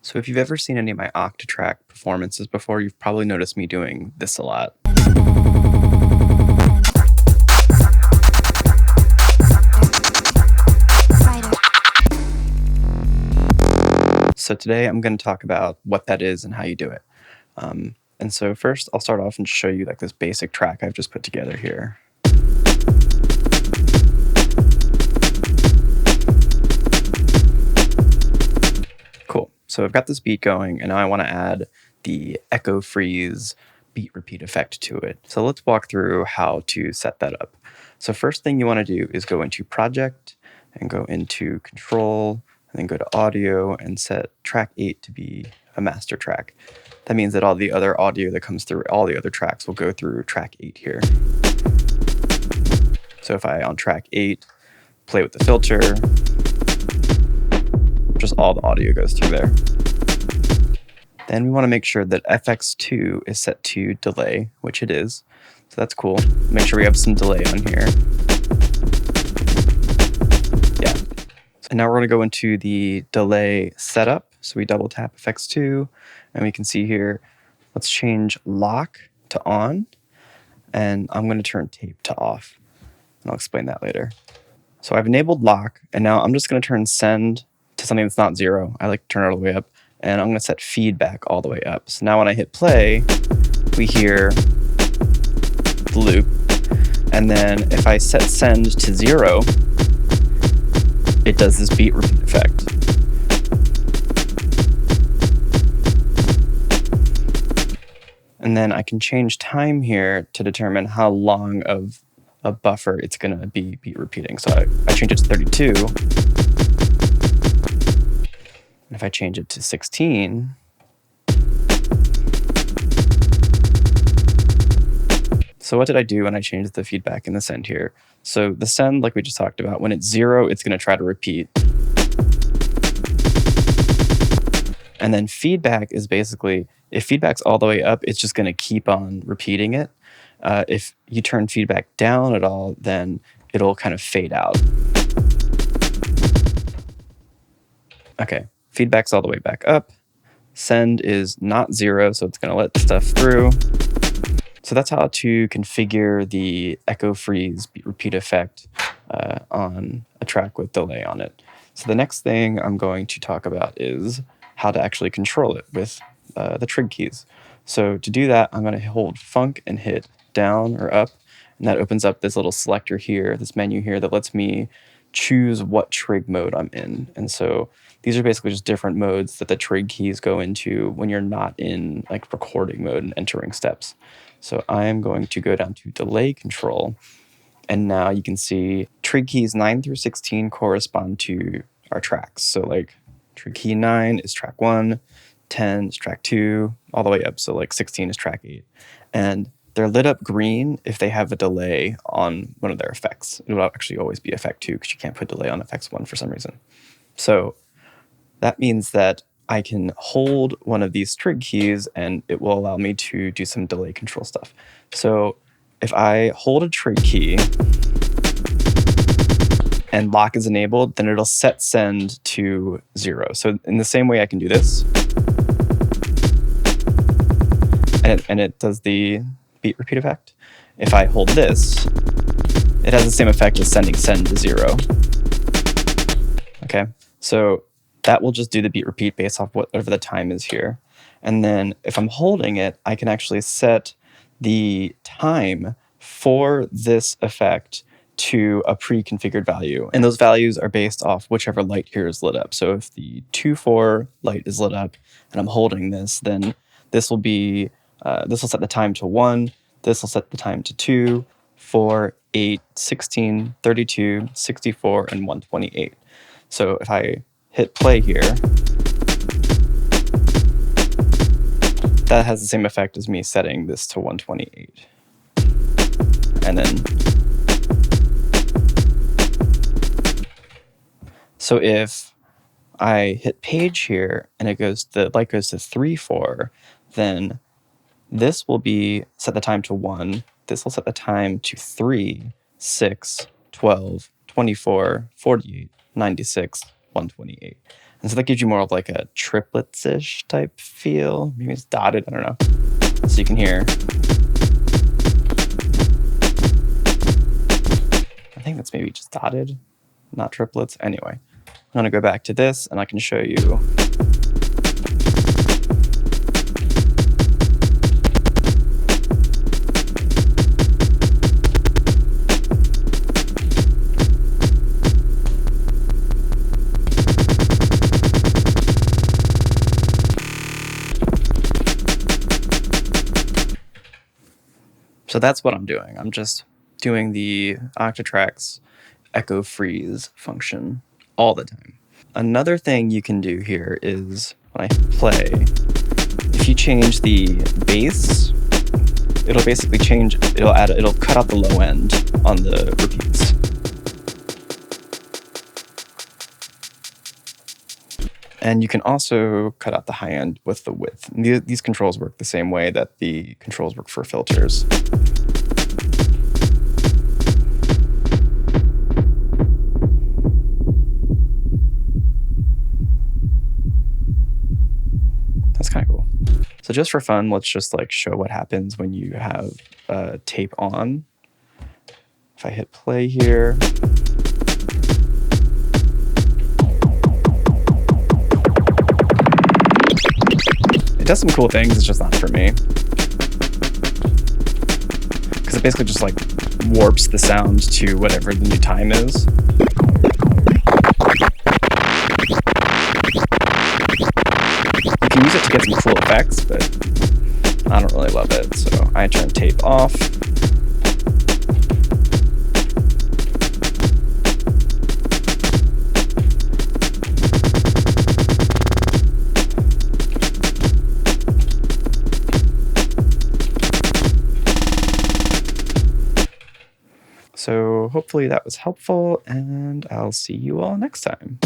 So if you've ever seen any of my Octatrack performances before, you've probably noticed me doing this a lot. So today I'm going to talk about what that is and how you do it. And so first I'll start off and show you like this basic track I've just put together here. Cool. So I've got this beat going and now I want to add the echo freeze beat repeat effect to it. So let's walk through how to set that up. So first thing you want to do is go into project and go into control and then go to audio and set track 8 to be a master track. That means that all the other audio that comes through all the other tracks will go through track 8 here. So if I on track 8 play with the filter, just all the audio goes through there. Then we want to make sure that FX2 is set to delay, which it is. So that's cool. Make sure we have some delay on here. Yeah. And now we're going to go into the delay setup. So we double tap FX2 and we can see here, let's change lock to on. And I'm going to turn tape to off. And I'll explain that later. So I've enabled lock and now I'm just going to turn send to something that's not 0. I like to turn it all the way up. And I'm going to set feedback all the way up. So now when I hit play, we hear the loop. And then if I set send to 0, it does this beat repeat effect. And then I can change time here to determine how long of a buffer it's going to be beat repeating. So I change it to 32. And if I change it to 16, so what did I do when I changed the feedback and the send here? So the send, like we just talked about, when it's 0, it's going to try to repeat. And then feedback is basically, if feedback's all the way up, it's just going to keep on repeating it. If you turn feedback down at all, then it'll kind of fade out. Okay. Feedback's all the way back up. Send is not 0, so it's going to let stuff through. So that's how to configure the echo freeze beat repeat effect on a track with delay on it. So the next thing I'm going to talk about is how to actually control it with the trig keys. So to do that, I'm going to hold Func and hit down or up, and that opens up this little selector here, this menu here that lets me choose what trig mode I'm in. And so these are basically just different modes that the trig keys go into when you're not in like recording mode and entering steps. So I'm going to go down to delay control. And now you can see trig keys 9 through 16 correspond to our tracks. So like trig key 9 is track 1, 10 is track 2, all the way up. So like 16 is track 8. And they're lit up green if they have a delay on one of their effects. It will actually always be effect 2 because you can't put delay on effects 1 for some reason. So that means that I can hold one of these trig keys and it will allow me to do some delay control stuff. So if I hold a trig key and lock is enabled, then it'll set send to 0. So in the same way I can do this. And it does the beat repeat effect. If I hold this, it has the same effect as sending send to 0. Okay, so that will just do the beat repeat based off whatever the time is here. And then if I'm holding it, I can actually set the time for this effect to a pre-configured value. And those values are based off whichever light here is lit up. So if the 2-4 light is lit up and I'm holding this, then this will be this will set the time to 1, this will set the time to 2, 4, 8, 16, 32, 64, and 128. So if I hit play here, that has the same effect as me setting this to 128. And then, so if I hit page here and the light goes to 3-4, then this will be set the time to 1. This will set the time to 3, 6, 12, 24, 48, 96, 128. And so that gives you more of like a triplets-ish type feel. Maybe it's dotted, I don't know. So you can hear. I think that's maybe just dotted, not triplets. Anyway, I'm gonna go back to this and I can show you. So that's what I'm doing. I'm just doing the Octatrack's echo freeze function all the time. Another thing you can do here is when I play, if you change the bass, it'll basically change, it'll cut out the low end on the repeats. And you can also cut out the high end with the width. These controls work the same way that the controls work for filters. That's kind of cool. So just for fun, let's just like show what happens when you have tape on. If I hit play here, it does some cool things, it's just not for me. Because it basically just like warps the sound to whatever the new time is. You can use it to get some cool effects, but I don't really love it, so I turn tape off. So hopefully that was helpful, and I'll see you all next time.